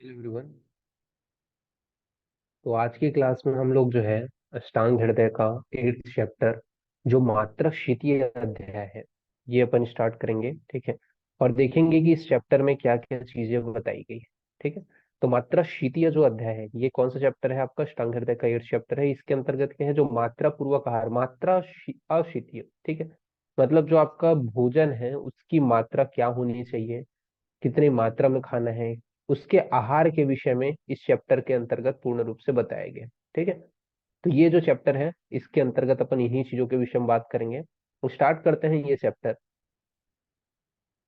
Hello everyone. तो आज की क्लास में हम लोग जो है अष्टांग हृदय का 8th चैप्टर जो मात्रा शीतीय अध्याय है ये अपन स्टार्ट करेंगे। ठीक है। और देखेंगे कि इस चैप्टर में क्या क्या चीजें बताई गई है। ठीक है। तो मात्रा शीतीय जो अध्याय है ये कौन सा चैप्टर है? आपका अष्टांग हृदय का 8th चैप्टर है। इसके अंतर्गत क्या है? जो मात्रा पूर्वक आहार, अशीतीय। ठीक है। मतलब जो आपका भोजन है उसकी मात्रा क्या होनी चाहिए, कितनी मात्रा में खाना है, उसके आहार के विषय में इस चैप्टर के अंतर्गत पूर्ण रूप से बताया गया है। ठीक है। तो ये जो चैप्टर है इसके अंतर्गत अपन इन्हीं चीजों के विषय में बात करेंगे। तो स्टार्ट करते हैं ये चैप्टर।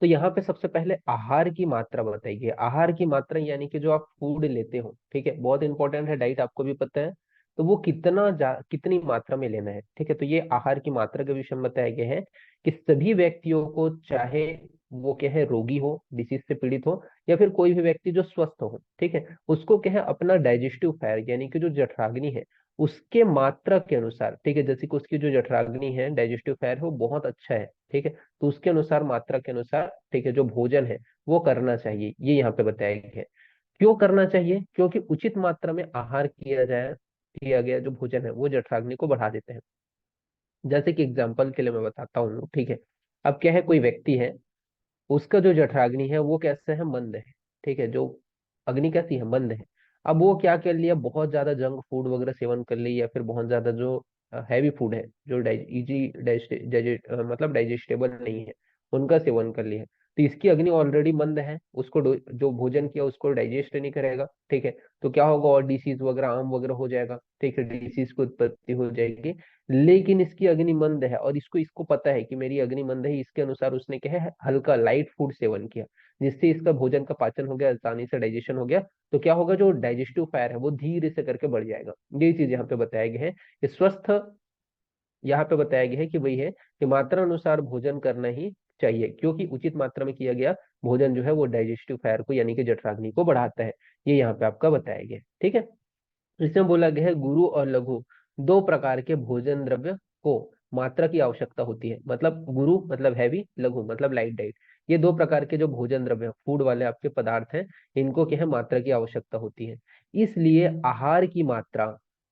तो यहाँ पे सबसे पहले आहार की मात्रा बताई गई है। आहार की मात्रा यानी कि जो आप फूड लेते हो, ठीक है, बहुत इंपॉर्टेंट है, डाइट आपको भी पता है। तो वो कितनी मात्रा में लेना है। ठीक है। तो ये आहार की मात्रा के विषय में बताया गया है कि सभी व्यक्तियों को, चाहे वो क्या है, रोगी हो, डिसीज से पीड़ित हो, या फिर कोई भी व्यक्ति जो स्वस्थ हो, ठीक है, उसको क्या है अपना डाइजेस्टिव फायर यानी कि जो जठराग्नि है उसके मात्रा के अनुसार, ठीक है, जैसे कि उसकी जो जठराग्नि है, डाइजेस्टिव फायर है, वो बहुत अच्छा है, ठीक है, तो उसके अनुसार, मात्रा के अनुसार, ठीक है, जो भोजन है वो करना चाहिए। ये यहाँ पे बताया गया है। क्यों करना चाहिए? क्योंकि उचित मात्रा में आहार किया गया जो भोजन है वो जठराग्नि को बढ़ा देते हैं। जैसे कि एग्जाम्पल के लिए मैं बताता हूँ। ठीक है। अब क्या है, कोई व्यक्ति है, उसका जो जठराग्नि है वो कैसे है, मंद है। ठीक है। जो अग्नि कैसी है, मंद है। अब वो क्या कर लिया, बहुत ज्यादा जंक फूड वगैरह सेवन कर लिया, या फिर बहुत ज्यादा जो हैवी फूड है, जो इजी मतलब डाइजेस्टेबल नहीं है, उनका सेवन कर लिया। तो इसकी अग्नि ऑलरेडी मंद है, उसको जो भोजन किया उसको डाइजेस्ट नहीं करेगा। ठीक है। तो क्या होगा, और डिसीज वगैरह, आम वगैरह हो जाएगा। ठीक है, डिसीज की उत्पत्ति हो जाएगी। लेकिन इसकी अग्नि मंद है और इसको इसको पता है कि मेरी अग्नि मंद है, इसके अनुसार उसने क्या है, हल्का लाइट फूड सेवन किया, जिससे इसका भोजन का पाचन हो गया, आसानी से डाइजेशन हो गया। तो क्या होगा, जो डाइजेस्टिव फायर है वो धीरे से करके बढ़ जाएगा। ये चीज यहाँ पे बताया गया है कि स्वस्थ, यहाँ पे बताया गया है कि वही है कि मात्रा अनुसार भोजन करना ही चाहिए, क्योंकि उचित मात्रा में किया गया भोजन जो है वो डाइजेस्टिव फायर को यानी कि जठराग्नि को बढ़ाता है। ये यहाँ पे आपका बताया गया है। ठीक है। इसमें बोला गया है गुरु और लघु दो प्रकार के भोजन द्रव्य को मात्रा की आवश्यकता होती है। मतलब गुरु मतलब हैवी, लघु मतलब लाइट डाइट। ये दो प्रकार के जो भोजन द्रव्य, फूड वाले आपके पदार्थ हैं, इनको क्या है, मात्रा की आवश्यकता होती है। इसलिए आहार की मात्रा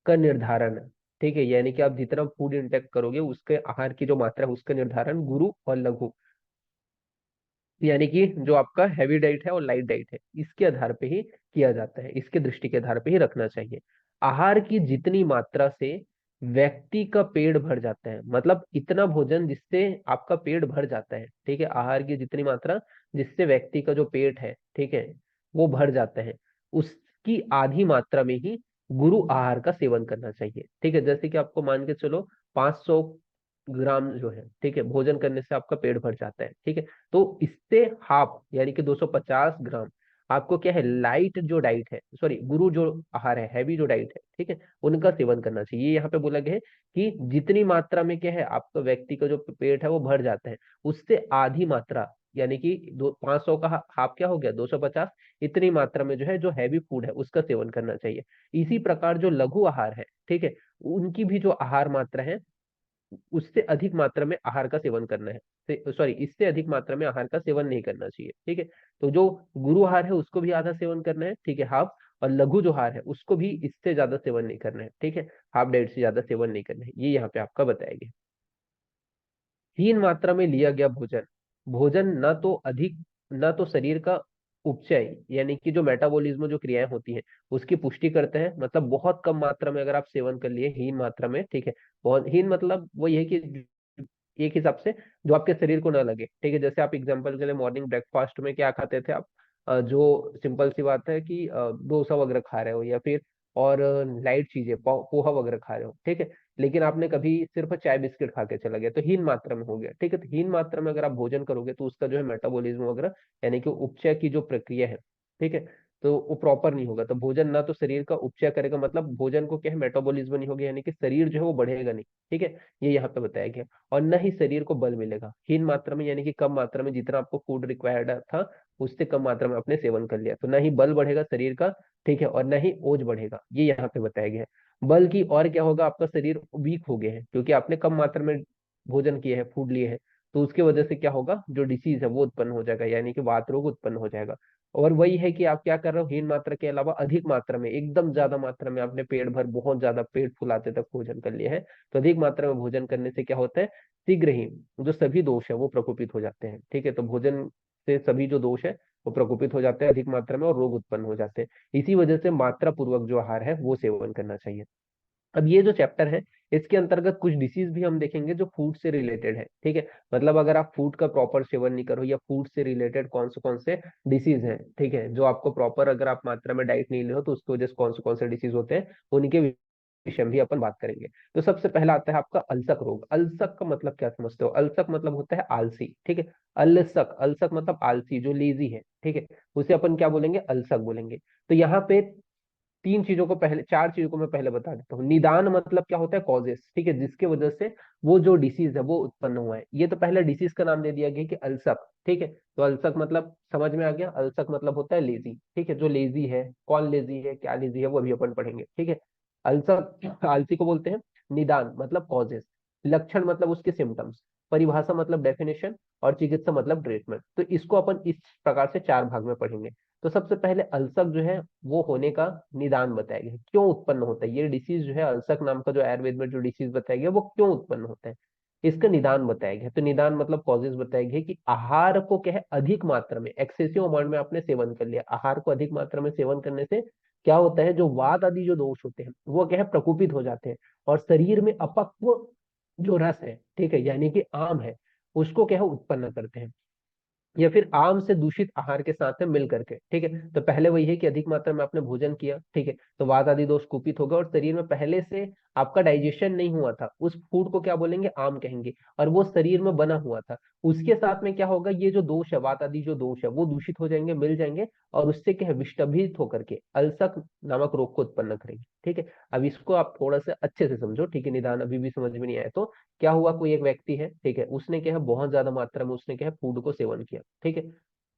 का निर्धारण, ठीक है, यानी कि आप जितना फूड इंटेक करोगे उसके आहार की जो मात्रा है उसका निर्धारण गुरु और लघु, यानी कि जो आपका हैवी डाइट है और लाइट डाइट है, इसके आधार पे ही किया जाता है, इसके दृष्टि के आधार पे ही रखना चाहिए। आहार की जितनी मात्रा से व्यक्ति का पेट भर जाता है, मतलब इतना भोजन जिससे आपका पेट भर जाता है, ठीक है, आहार की जितनी मात्रा जिससे व्यक्ति का जो पेट है, ठीक है, वो भर जाता है, उसकी आधी मात्रा में ही गुरु आहार का सेवन करना चाहिए। ठीक है। जैसे कि आपको मान के चलो 500 ग्राम जो है, ठीक है, भोजन करने से आपका पेट भर जाता है। ठीक है। तो इससे हाफ यानी कि 250 ग्राम आपको क्या है, लाइट जो डाइट है, सॉरी गुरु जो आहार है, हैवी जो डाइट है, ठीक है, उनका सेवन करना चाहिए। ये यहाँ पे बोला गया है कि जितनी मात्रा में क्या है आपका व्यक्ति का जो पेट है वो भर जाता है, उससे आधी मात्रा, यानी कि 500 का हाफ क्या हो गया, 250, इतनी मात्रा में जो है, जो हैवी फूड है उसका सेवन करना चाहिए। इसी प्रकार जो लघु आहार है, ठीक है, उनकी भी जो आहार मात्रा है उससे अधिक मात्रा में आहार का सेवन करना है, सॉरी, इससे अधिक मात्रा में आहार का सेवन नहीं करना चाहिए। ठीक है। तो जो गुरु आहार है उसको भी आधा सेवन करना है, ठीक है, हाफ, और लघु जो आहार है उसको भी इससे ज्यादा सेवन नहीं करना है, ठीक है, हाफ डाइट से ज्यादा सेवन नहीं करना है। ये यहाँ पे आपका बताया गया। हीन मात्रा में लिया गया भोजन, भोजन न तो अधिक, न तो शरीर का उपचय यानी कि जो मेटाबॉलिज्म, जो क्रियाएं होती हैं उसकी पुष्टि करते हैं। मतलब बहुत कम मात्रा में अगर आप सेवन कर लिए हीन मात्रा में, ठीक है, बहुत हीन मतलब वही है कि एक हिसाब से जो आपके शरीर को ना लगे। ठीक है। जैसे आप एग्जांपल के लिए मॉर्निंग ब्रेकफास्ट में क्या खाते थे आप, जो सिंपल सी बात है कि डोसा वगैरह खा रहे हो, या फिर और लाइट चीजें, पोहा वगैरह खा रहे हो, ठीक है, लेकिन आपने कभी सिर्फ चाय बिस्किट खा के चला गया, तो हीन मात्रा में हो गया। ठीक है। तो हीन मात्रा में अगर आप भोजन करोगे तो उसका जो है मेटाबॉलिज्म वगैरह यानी कि उपचय की जो प्रक्रिया है, ठीक है, तो वो प्रॉपर नहीं होगा। तो भोजन ना तो शरीर का उपचय करेगा, मतलब भोजन को क्या है, मेटाबॉलिज्म नहीं होगा, यानी कि शरीर जो है वो बढ़ेगा नहीं। ठीक है। ये यहाँ पे बताया गया। और न ही शरीर को बल मिलेगा। हीन मात्रा में यानी कि कम मात्रा में, जितना आपको फूड रिक्वायर्ड था उससे कम मात्रा में आपने सेवन कर लिया, तो न ही बल बढ़ेगा शरीर का, ठीक है, और न ही ओज बढ़ेगा। ये यहाँ पे बताया गया है। बल्कि और क्या होगा, आपका शरीर वीक हो गया है, क्योंकि आपने कम मात्रा में भोजन किए हैं, फूड लिए हैं, तो उसके वजह से क्या होगा, जो डिसीज है वो उत्पन्न हो जाएगा, यानी कि वात रोग उत्पन्न हो जाएगा। और वही है कि आप क्या कर रहे हो, हीन मात्रा के अलावा अधिक मात्रा में, एकदम ज्यादा मात्रा में आपने पेट भर बहुत ज्यादा पेट फुलाते तक भोजन कर लिया है, तो अधिक मात्रा में भोजन करने से क्या होता है, शीघ्र ही जो सभी दोष है वो प्रकोपित हो जाते हैं। ठीक है, तो भोजन से सभी जो दोष है वो प्रकोपित हो जाते हैं अधिक मात्रा में, और रोग उत्पन्न हो जाते हैं। इसी वजह से मात्रा पूर्वक जो आहार है वो सेवन करना चाहिए। अब ये जो चैप्टर है, इसके अंतर्गत कुछ डिसीज भी हम देखेंगे जो फूड से रिलेटेड है। ठीक है, मतलब अगर आप फूड का प्रॉपर सेवन नहीं करो, या फूड से रिलेटेड कौन से डिसीज हैं, ठीक है, जो आपको प्रॉपर अगर आप मात्रा में डाइट नहीं ले हो तो उसकी वजह से कौन से डिसीज होते हैं, उनके विषय में भी अपन बात करेंगे। तो सबसे पहला आता है आपका अल्सक रोग। अल्सक का मतलब क्या समझते हो, अल्सक मतलब होता है आलसी। ठीक है, अल्सक, अल्सक मतलब आलसी, जो लेजी है। ठीक है, उसे अपन क्या बोलेंगे, अल्सक बोलेंगे। तो यहाँ पे तीन चीजों को पहले, चार चीजों को मैं पहले बता देता हूँ। निदान मतलब क्या होता है, कॉजेस। ठीक है, जिसके वजह से वो जो डिसीज है वो उत्पन्न हुआ है। ये तो पहले डिसीज का नाम दे दिया गया कि अल्सक। ठीक है, तो अल्सक मतलब समझ में आ गया, अल्सक मतलब होता है लेजी। ठीक है, जो लेजी है, कौन लेजी है, क्या लेजी है, वो अभी अपन पढ़ेंगे। ठीक है, अल्सक आलसी को बोलते हैं। निदान मतलब कॉजेस, लक्षण मतलब उसके सिम्टम्स, परिभाषा मतलब डेफिनेशन, और चिकित्सा मतलब ट्रीटमेंट। तो इसको अपन इस प्रकार से चार भाग में पढ़ेंगे। तो सबसे पहले अल्सर जो है वो होने का निदान बताया गया है, क्यों उत्पन्न होता है ये डिसीज जो है, अल्सर नाम का जो आयुर्वेद में जो डिसीज बताया गया वो क्यों उत्पन्न होता है, इसका निदान बताया गया है। तो निदान मतलब कॉजेज बताया गया है कि आहार को क्या है, अधिक मात्रा में, एक्सेसिव अमाउंट में आपने सेवन कर लिया। आहार को अधिक मात्रा में सेवन करने से क्या होता है, जो वात आदि जो दोष होते हैं वो क्या है, प्रकोपित हो जाते हैं, और शरीर में अपक्व जो रस है, ठीक है, यानी कि आम है, उसको क्या है उत्पन्न करते हैं, या फिर आम से दूषित आहार के साथ में मिल करके। ठीक है, तो पहले वही है कि अधिक मात्रा में आपने भोजन किया, ठीक है, तो वात आदि दोष कुपित होगा, और शरीर में पहले से आपका डाइजेशन नहीं हुआ था, उस फूड को क्या बोलेंगे, आम कहेंगे, और वो शरीर में बना हुआ था। उसके साथ में क्या होगा, ये जो दोष है, वात आदि जो दोष है वो दूषित हो जाएंगे, मिल जाएंगे, और उससे क्या है, विष्टभित होकर के अल्सक नामक रोग को उत्पन्न करेंगे। ठीक है, अब इसको आप थोड़ा सा अच्छे से समझो। ठीक है, निदान अभी भी समझ में नहीं आया तो, क्या हुआ, कोई एक व्यक्ति है, ठीक है, उसने क्या है बहुत ज्यादा मात्रा में उसने क्या है फूड को सेवन किया। ठीक है,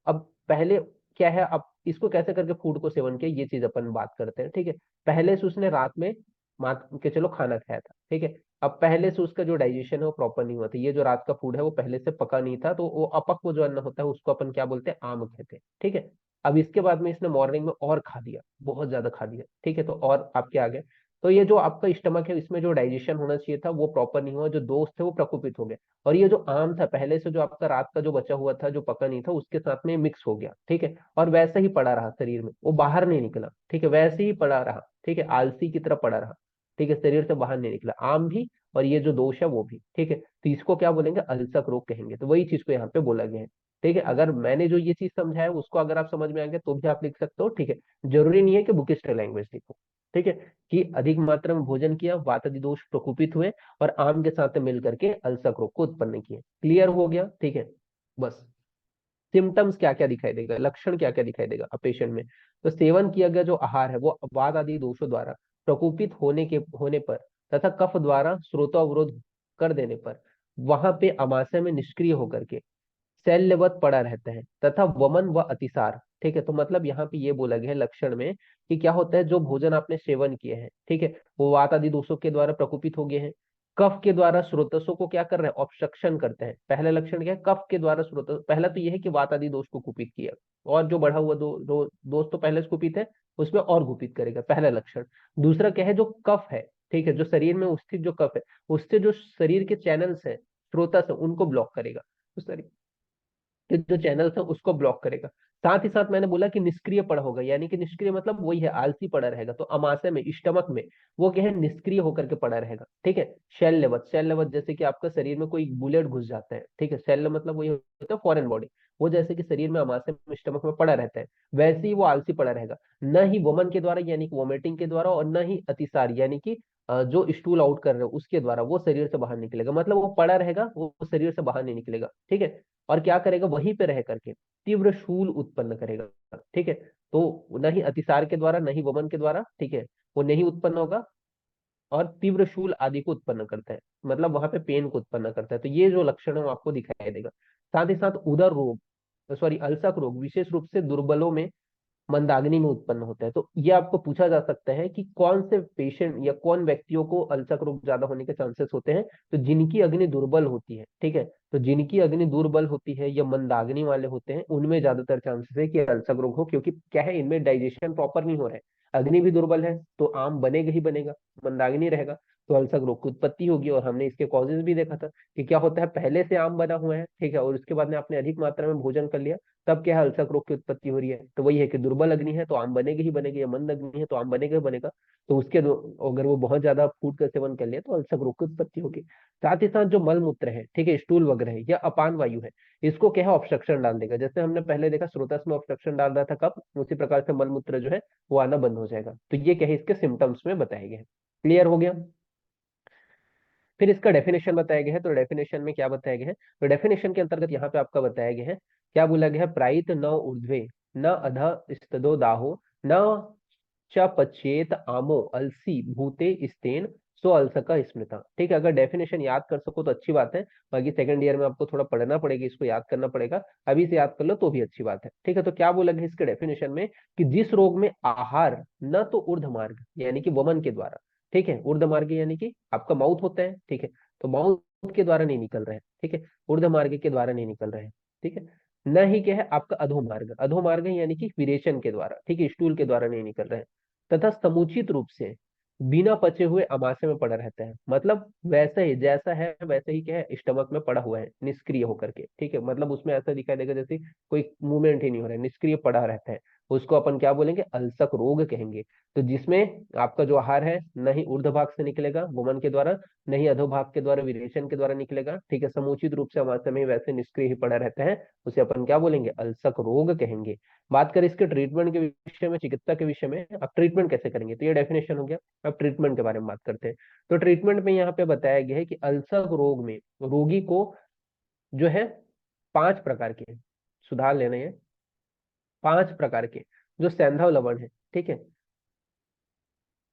अब पहले क्या है, अब इसको कैसे करके फूड को सेवन किया ये चीज अपन बात करते हैं। ठीक है, पहले से उसने रात में मान के चलो खाना खाया था। ठीक है, अब पहले से उसका जो डाइजेशन है वो प्रॉपर नहीं हुआ था, ये जो रात का फूड है वो पहले से पका नहीं था, तो वो अपक्व जो अन्न होता है उसको अपन क्या बोलते हैं, आम कहते हैं। ठीक है, अब इसके बाद में इसने मॉर्निंग में और खा दिया, बहुत ज्यादा खा दिया। ठीक है, तो और आपके आगे, तो ये जो आपका स्टमक है इसमें जो डाइजेशन होना चाहिए था वो प्रॉपर नहीं हुआ, जो दोस्त थे वो प्रकोपित हो गए, और ये जो आम था पहले से जो आपका रात का जो बचा हुआ था जो पका नहीं था उसके साथ में मिक्स हो गया। ठीक है, और वैसे ही पड़ा रहा शरीर में, वो बाहर नहीं निकला। ठीक है, वैसे ही पड़ा रहा। ठीक है, आलसी की तरह पड़ा रहा। ठीक है, शरीर से बाहर नहीं निकला, आम भी और ये जो दोष है वो भी। ठीक है, तो इसको क्या बोलेंगे, अल्सक रोग कहेंगे। तो वही चीज को यहाँ पे बोला गया है। ठीक है, अगर मैंने जो ये चीज समझाया उसको अगर आप समझ में आ गया तो भी आप लिख सकते हो। ठीक है, जरूरी नहीं है कि बुकिस्ट लैंग्वेज लिखो। ठीक है, कि अधिक मात्रा में भोजन किया, वातदि दोष प्रकोपित हुए, और आम के साथ मिल करके अल्सर रोग को उत्पन्न किए। क्लियर हो गया। ठीक है, बस सिम्टम्स क्या क्या दिखाई देगा, लक्षण क्या क्या दिखाई देगा पेशेंट में, तो सेवन किया गया जो आहार है वो वात आदि दोषों द्वारा प्रकोपित होने पर, तथा कफ द्वारा स्रोतावरोध कर देने पर, वहां पे अमाशय में निष्क्रिय होकर के शैल्यवत पड़ा रहता है, तथा वमन व अतिसार। ठीक है, तो मतलब यहाँ पे ये बोला गया है लक्षण में कि क्या होता है, जो भोजन आपने सेवन किए हैं, ठीक है, वो वात आदि दोषों के द्वारा प्रकोपित हो गए हैं, कफ के द्वारा स्रोतसों को क्या कर रहे हैं, ऑब्स्ट्रक्शन करते हैं। पहला लक्षण क्या है, कफ के द्वारा स्रोत, पहला तो ये है कि वात आदि दोष को कुपित किया, और जो बढ़ा हुआ दोष तो पहले से कुपित है, उसमें और कुपित करेगा, पहला लक्षण। दूसरा क्या है, जो कफ है, ठीक है, जो शरीर में स्थित जो कफ है, उससे जो शरीर के चैनल्स है, स्रोतस है, उनको ब्लॉक करेगा, तो कि जो चैनल्स है उसको ब्लॉक करेगा। साथ ही साथ मैंने बोला कि निष्क्रिय पड़ा होगा, यानी कि निष्क्रिय मतलब वही है, आलसी पड़ा रहेगा, तो अमाशय में, स्टमक में वो क्या है, निष्क्रिय होकर के पड़ा रहेगा। ठीक है, शैल्यवत, शैल्यवत जैसे कि आपका शरीर में कोई बुलेट घुस जाता है। ठीक है, शैल्य मतलब वही होता है फॉरेन बॉडी, वो जैसे कि शरीर में अमाशय में स्टमक में पड़ा रहता है, वैसे ही वो आलसी पड़ा रहेगा। न ही वमन के द्वारा यानी कि वोमिटिंग के द्वारा, और न ही अतिसार यानी कि जो स्टूल आउट कर रहे हो उसके द्वारा वो शरीर से बाहर निकलेगा, मतलब वो पड़ा रहेगा, वो शरीर से बाहर नहीं निकलेगा। ठीक है, और क्या करेगा, वहीं पे रह करके तीव्र शूल उत्पन्न करेगा। ठीक है, तो न ही अतिसार के द्वारा, न ही वमन के द्वारा, ठीक है, वो नहीं उत्पन्न होगा, और तीव्र शूल आदि को उत्पन्न करता है, मतलब वहां पे पेन को उत्पन्न करता है। तो ये जो लक्षण है वो आपको दिखाई देगा। साथ ही साथ उदर रोग, सॉरी अल्सक रोग, विशेष रूप से दुर्बलों में मंदाग्नि में उत्पन्न होता है। तो ये आपको पूछा जा सकता है कि कौन से पेशेंट या कौन व्यक्तियों को अल्सर रोग ज्यादा होने के चांसेस होते हैं। तो जिनकी अग्नि दुर्बल होती है, ठीक है, तो जिनकी अग्नि दुर्बल होती है या मंदाग्नि वाले होते हैं, उनमें ज्यादातर चांसेस है कि अल्सर रोग हो, क्योंकि क्या है, इनमें डाइजेशन प्रॉपर नहीं हो रहा है। अग्नि भी दुर्बल है तो आम बनेगा ही बनेगा, मंदाग्नि रहेगा तो अल्सर रोग की उत्पत्ति होगी। और हमने इसके कॉजेज भी देखा था कि क्या होता है, पहले से आम बना हुआ है, ठीक है, और उसके बाद में आपने अधिक मात्रा में भोजन कर लिया, तब क्या है, अल्सर रोग की उत्पत्ति हो रही है। तो वही है कि दुर्बल अग्नि है तो आम बनेगी ही बनेगी, या मंद अग्नि है तो आम बनेगा ही बनेगा। तो अगर वो बहुत ज्यादा फूड का सेवन कर ले तो अल्सर रोग की उत्पत्ति होगी। साथ ही साथ जो मल मूत्र है, ठीक है, स्टूल वगैरह है या अपान वायु है, इसको क्या है, ऑब्स्ट्रक्शन डाल देगा। जैसे हमने पहले देखा स्रोतस में ऑब्स्ट्रक्शन डाल रहा था कब, उसी प्रकार से मल मूत्र जो है वो आना बंद हो जाएगा। तो ये क्या है, इसके सिम्टम्स में बताए गए हैं। क्लियर हो गया। फिर इसका डेफिनेशन बताया गया है। तो डेफिनेशन में क्या बताया गया है, तो डेफिनेशन के अंतर्गत यहाँ पे आपका बताया गया है, क्या बोला गया है, प्रायित न ऊर्ध्वे न अध स्तदो दाहो न च पचेत आमो अलसी भूते स्तेन सो अलसका स्मृता। ठीक है, अगर डेफिनेशन याद कर सको तो अच्छी बात है, बाकी सेकंड ईयर में आपको थोड़ा पढ़ना पड़ेगा, इसको याद करना पड़ेगा। अभी से याद कर लो तो भी अच्छी बात है। ठीक है, तो क्या बोला गया इसके डेफिनेशन में, कि जिस रोग में आहार न तो ऊर्ध्व मार्ग यानी कि वमन के द्वारा, ठीक है, ऊर्ध्व मार्ग यानी कि आपका माउथ होता है, ठीक है, तो माउथ के द्वारा नहीं निकल रहे हैं, ठीक है, ऊर्ध्व मार्ग के द्वारा नहीं निकल रहे हैं, ठीक है, न ही क्या है आपका अधोमार्ग, अधोमार्ग यानी कि विरेचन के द्वारा, ठीक है, स्टूल के द्वारा नहीं निकल रहे हैं, तथा समुचित रूप से बिना पचे हुए अमाशय में पड़ा रहता है। मतलब वैसे ही जैसा है वैसे ही क्या है, स्टमक में पड़ा हुआ है निष्क्रिय होकर के, ठीक है, मतलब उसमें ऐसा दिखाई देगा जैसे कोई मूवमेंट ही नहीं हो रहा है, निष्क्रिय पड़ा रहता है, उसको अपन क्या बोलेंगे, अल्सक रोग कहेंगे। तो जिसमें आपका जो आहार है न ही ऊर्ध्व भाग से निकलेगा वमन के द्वारा, न ही अधोभाग के द्वारा विरेचन के द्वारा निकलेगा, ठीक है, समुचित रूप से अमाशय में वैसे निष्क्रिय ही पड़ा रहता है, उसे अपन क्या बोलेंगे, अल्सक रोग कहेंगे। बात करें इसके ट्रीटमेंट के विषय में, चिकित्सा के विषय में, अब ट्रीटमेंट कैसे करेंगे, तो ये डेफिनेशन हो गया। अब ट्रीटमेंट के बारे में बात करते हैं। तो ट्रीटमेंट में यहाँ पे बताया गया है कि अल्सर रोग में रोगी को जो है 5 प्रकार के सुधार लेने हैं। 5 प्रकार के जो सैंधव लवण है, ठीक है,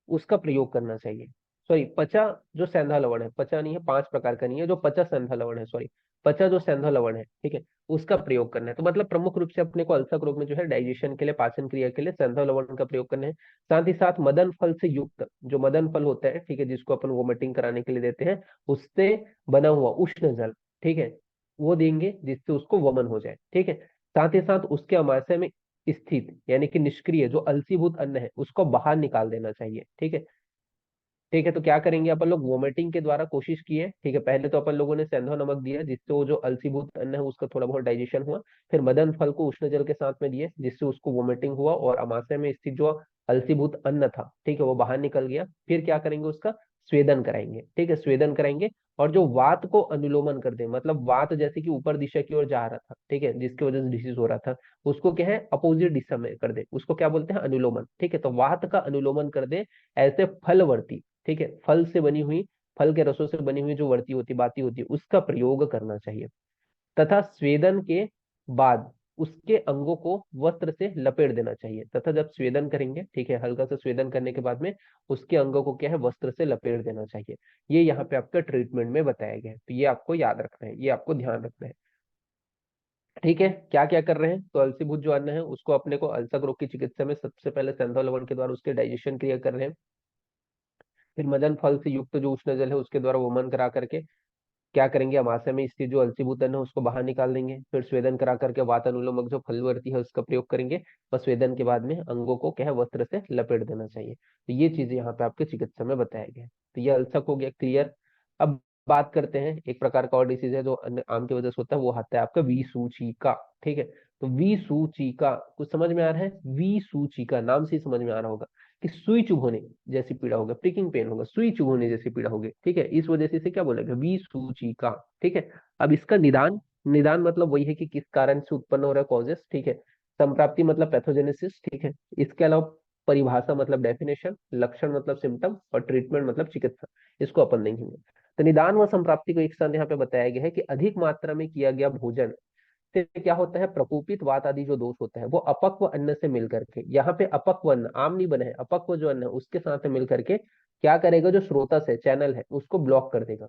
उसका प्रयोग करना चाहिए। सॉरी, पचा जो सेंधा लवण है, पचा नहीं है, 5 प्रकार का नहीं है, जो पचा सेंधा लवण है, सॉरी, पचा जो सेंधा लवण है, ठीक है, उसका प्रयोग करना है। तो मतलब प्रमुख रूप से अपने को अल्सर रोग में जो है डाइजेशन के लिए, पाचन क्रिया के लिए सेंधा लवण का प्रयोग करना है। साथ ही साथ मदन फल से युक्त जो मदन फल होता है, ठीक है, जिसको अपन वोमिटिंग कराने के लिए देते हैं, उससे बना हुआ उष्ण जल, ठीक है, वो देंगे जिससे उसको वमन हो जाए, ठीक है। साथ ही साथ उसके अमाशय में स्थित यानी कि निष्क्रिय जो अलसीभूत अन्न है उसको बाहर निकाल देना चाहिए, ठीक है। ठीक है, तो क्या करेंगे अपन लोग, वोमिटिंग के द्वारा कोशिश की है, ठीक है, पहले तो अपन लोगों ने सेंधव नमक दिया जिससे वो जो अलसीभूत अन्न है उसका थोड़ा बहुत डाइजेशन हुआ। फिर मदन फल को उष्ण जल के साथ में दिए जिससे उसको वोमिटिंग हुआ और अमाशय में स्थित जो अलसीभूत अन्न था, ठीक है, वो बाहर निकल गया। फिर क्या करेंगे, उसका स्वेदन कराएंगे, ठीक है, स्वेदन कराएंगे। और जो वात को अनुलोमन कर दे, मतलब वात जैसे कि ऊपर दिशा की ओर जा रहा था, ठीक है, जिसकी वजह से डिसीज हो रहा था, उसको क्या है, अपोजिट दिशा में कर दे, उसको क्या बोलते हैं, अनुलोमन, ठीक है। तो वात का अनुलोमन कर दे ऐसे फलवर्ती, ठीक है, फल से बनी हुई, फल के रसों से बनी हुई जो वर्ती होती, बाती होती है, उसका प्रयोग करना चाहिए। तथा स्वेदन के बाद उसके अंगों को वस्त्र से लपेट देना चाहिए। तथा जब स्वेदन करेंगे, ठीक है, हल्का सा स्वेदन करने के बाद में उसके अंगों को क्या है, वस्त्र से लपेट देना चाहिए। ये यहाँ पे आपका ट्रीटमेंट में बताया गया है, तो ये आपको याद रखना है, ये आपको ध्यान रखना है। ठीक है, क्या क्या कर रहे हैं, तो अलसीभूत जो अन्न है उसको अपने को अल्सर रोग की चिकित्सा में सबसे पहले सेंधव लवण के द्वारा उसके डाइजेशन क्रिया कर रहे हैं। फिर मदन फल से युक्त जो उष्ण जल है उसके द्वारा वमन करा करके क्या करेंगे, अमाशय में स्थित जो अलसीभूतन है उसको बाहर निकाल देंगे। फिर स्वेदन करा करके वातानुलोमक जो फलवर्ती है उसका प्रयोग करेंगे। बस स्वेदन के बाद में अंगों को क्या है, वस्त्र से लपेट देना चाहिए। तो ये चीजें यहाँ पे आपके चिकित्सा में बताया गया है। तो ये अल्सर हो गया क्लियर। अब बात करते हैं एक प्रकार का और डिसीज है जो आम की वजह से होता है, वो आता है आपका विसूचिका। ठीक है, तो विसूचिका कुछ समझ में आ रहा है, विसूचिका नाम से ही समझ में आ रहा होगा कि सुई चुभोने जैसी पीड़ा होगा, प्रिकिंग पेन होगा, सुई चुभोने जैसी पीड़ा होगी, ठीक है, इस वजह से इसे क्या बोलेगा, विसूचिका। ठीक है, अब इसका निदान, निदान मतलब वही है कि किस कारण से उत्पन्न हो रहा है, कॉजेस, ठीक है, संप्राप्ति मतलब पैथोजेनेसिस, ठीक है, इसके अलावा परिभाषा मतलब डेफिनेशन, लक्षण मतलब सिम्टम, और ट्रीटमेंट मतलब चिकित्सा, इसको अपन देखेंगे। तो निदान व संप्राप्ति को एक साथ यहाँ पे बताया गया है कि अधिक मात्रा में किया गया भोजन से क्या होता है, प्रकोपित वात आदि जो दोष होता है वो अपक्व अन्न से मिलकर के, यहाँ पे अपक्व अन्न आम नहीं बना है, अपक्व जो अन्न है उसके साथ में मिलकर के क्या करेगा, जो स्रोतस है, चैनल है, उसको ब्लॉक कर देगा।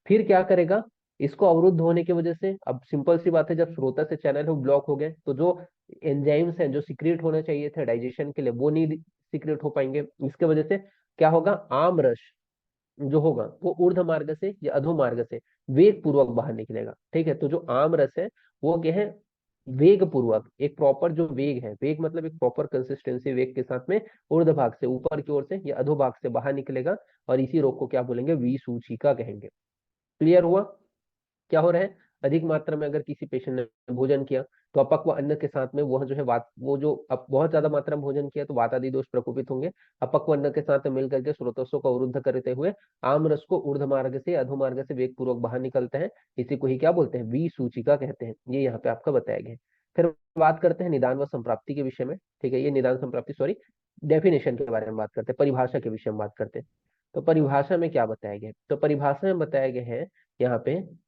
फिर क्या करेगा, इसको अवरुद्ध होने की वजह से अब सिंपल सी बात है, जब स्रोता से चैनल है ब्लॉक हो गए तो जो एंजाइम्स हैं जो सीक्रेट होने चाहिए थे डाइजेशन के लिए वो नहीं सीक्रेट हो पाएंगे। इसके वजह से क्या होगा, आम रस जो होगा वो ऊर्ध्व मार्ग से या अधो मार्ग से वेग पूर्वक बाहर निकलेगा। ठीक है, तो जो आम रस है वो क्या है, वेग पूर्वक, एक प्रॉपर जो वेग है, वेग मतलब एक प्रॉपर कंसिस्टेंसी वेग के साथ में ऊर्ध्व भाग से ऊपर की ओर से या अधो भाग से बाहर निकलेगा। और इसी रोग को क्या बोलेंगे, विसूचिका कहेंगे। क्लियर हुआ? क्या हो रहा है, अधिक मात्रा में अगर किसी पेशेंट ने भोजन किया तो अपक्व अन्न के साथ में वह जो है वात, वो जो अब बहुत ज्यादा मात्रा में भोजन किया तो वात आदि दोष प्रकोपित होंगे। अपक्व अन्न के साथ मिल करके स्रोतस्सों को अवरुद्ध करते हुए आम रस को ऊर्ध्व मार्ग से अधो मार्ग से वेग पूर्वक बाहर निकलते हैं। इसी को ही क्या बोलते हैं, विसूचिका कहते हैं। ये यहाँ पे आपका बताया गया है। फिर बात करते हैं निदान व संप्राप्ति के विषय में। ठीक है, ये निदान संप्राप्ति सॉरी डेफिनेशन के बारे में बात करते हैं, परिभाषा के विषय में बात करते हैं। तो परिभाषा में क्या बताया गया है, तो परिभाषा में बताया गया है यहाँ पे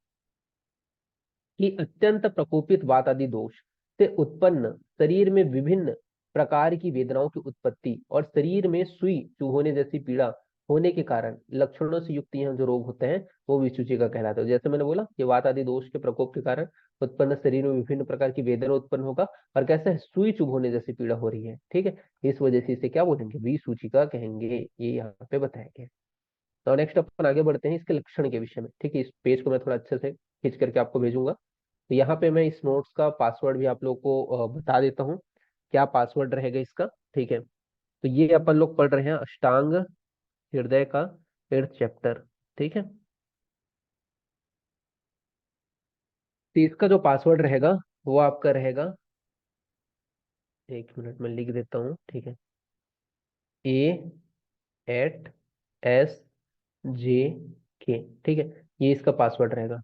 कि अत्यंत प्रकोपित वात आदि दोष से उत्पन्न शरीर में विभिन्न प्रकार की वेदनाओं की उत्पत्ति और शरीर में सुई चुभोने जैसी पीड़ा होने के कारण लक्षणों से युक्त यह जो रोग होते हैं वो विसूचिका कहलाते हैं। जैसे मैंने बोला कि वात आदि दोष के प्रकोप के कारण उत्पन्न शरीर में विभिन्न प्रकार की वेदना उत्पन्न होगा और कैसे सुई चुभोने जैसी पीड़ा हो रही है। ठीक है, इस वजह से इसे क्या बोलेंगे, विसूचिका कहेंगे। ये यहाँ पे बताया गया। तो नेक्स्ट अपन आगे बढ़ते हैं इसके लक्षण के विषय में। ठीक है, इस पेज को मैं थोड़ा अच्छे से खींच करके आपको भेजूंगा। तो यहाँ पे मैं इस नोट्स का पासवर्ड भी आप लोग को बता देता हूँ, क्या पासवर्ड रहेगा इसका। ठीक है, तो ये अपन लोग पढ़ रहे हैं अष्टांग हृदय का 8th चैप्टर। ठीक है, तो इसका जो पासवर्ड रहेगा वो आपका रहेगा, एक मिनट में लिख देता हूँ। ठीक है, A@SJK। ठीक है, ये इसका पासवर्ड रहेगा,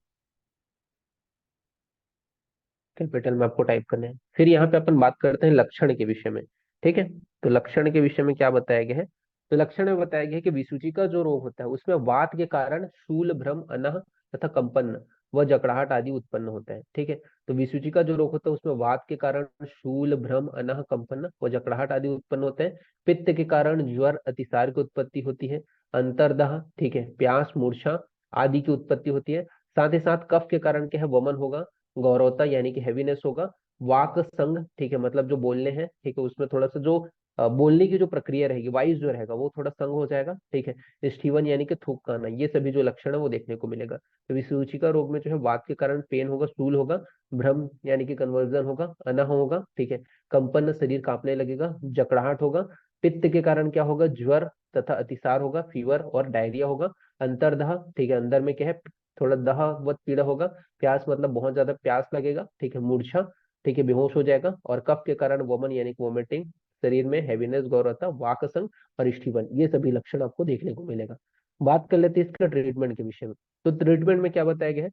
कैपिटल में आपको टाइप करना है। फिर यहाँ पे अपन बात करते हैं लक्षण के विषय में। ठीक है, तो लक्षण के विषय में क्या बताया गया है, तो लक्षण में बताया गया है कि विसूची का जो रोग होता है उसमें वात के कारण शूल भ्रम अनह तथा कंपन व जकड़ाहट आदि उत्पन्न होता है। ठीक है, तो विसूची का जो रोग होता है उसमें वात के कारण शूल भ्रम अनह कंपन व जकड़ाहट आदि उत्पन्न होते हैं। पित्त के कारण ज्वर अतिसार की उत्पत्ति होती है। अंतरदाह, ठीक है, प्यास मूर्छा आदि की उत्पत्ति होती है। साथ ही साथ कफ के कारण क्या है, वमन होगा, गौरवता यानी कि हैवीनेस होगा। वाक संग, ठीक है, मतलब जो बोलने हैं, ठीक है, उसमें थोड़ा सा जो बोलने की जो प्रक्रिया रहेगी, वाइस जो रहेगा वो थोड़ा संग हो जाएगा। ठीक है, स्टीवन यानी कि थूक आना, ये सभी जो लक्षण है वो देखने को मिलेगा। तो विसूचिका रोग में जो है वात के कारण पेन होगा, स्टूल होगा, भ्रम यानी कि कन्वर्जन होगा, अनह होगा, ठीक है, कंपन शरीर कांपने लगेगा, जकड़ाहट होगा। पित्त के कारण क्या होगा, ज्वर तथा अतिसार होगा, फीवर और डायरिया होगा। अंतरदाह, ठीक है, अंदर में क्या है, थोड़ा दाहवत पीड़ा होगा। प्यास मतलब बहुत ज्यादा प्यास लगेगा। ठीक है, मूर्छा, ठीक है, बेहोश हो जाएगा। और कफ के कारण वमन यानी कि वोमिटिंग, शरीर में हैवीनेस, गौरवता, वाकसंग और स्टीवन, ये सभी लक्षण आपको देखने को मिलेगा। बात कर लेते हैं इसका ट्रीटमेंट के विषय में। तो ट्रीटमेंट में क्या बताया गया है,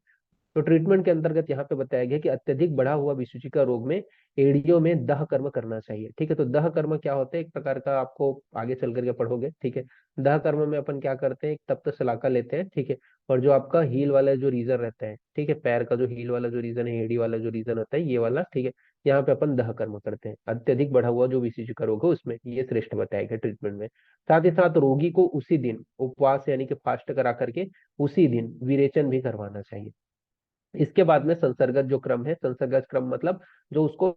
तो ट्रीटमेंट के अंतर्गत यहाँ पे बताया गया कि अत्यधिक बढ़ा हुआ विसूचिका रोग में एड़ियों में दह कर्म करना चाहिए। ठीक है, तो दह कर्म क्या होता है, एक प्रकार का आपको आगे चल करके पढ़ोगे। ठीक है, दह कर्म में अपन क्या करते हैं, एक तप्त शलाका लेते हैं। ठीक है, और जो आपका हील वाला जो रीजन रहता है, ठीक है, पैर का जो हील वाला जो रीजन है, एड़ी वाला जो रीजन होता है, ये वाला, ठीक है, यहाँ पे अपन दह कर्म करते हैं। अत्यधिक बढ़ा हुआ जो विसूचिका रोग है उसमें ये श्रेष्ठ बताया गया ट्रीटमेंट में। साथ ही साथ रोगी को उसी दिन उपवास यानी कि फास्ट करा करके उसी दिन विरेचन भी करवाना चाहिए। इसके बाद में संसर्गत जो क्रम है, संसर्गत क्रम मतलब जो उसको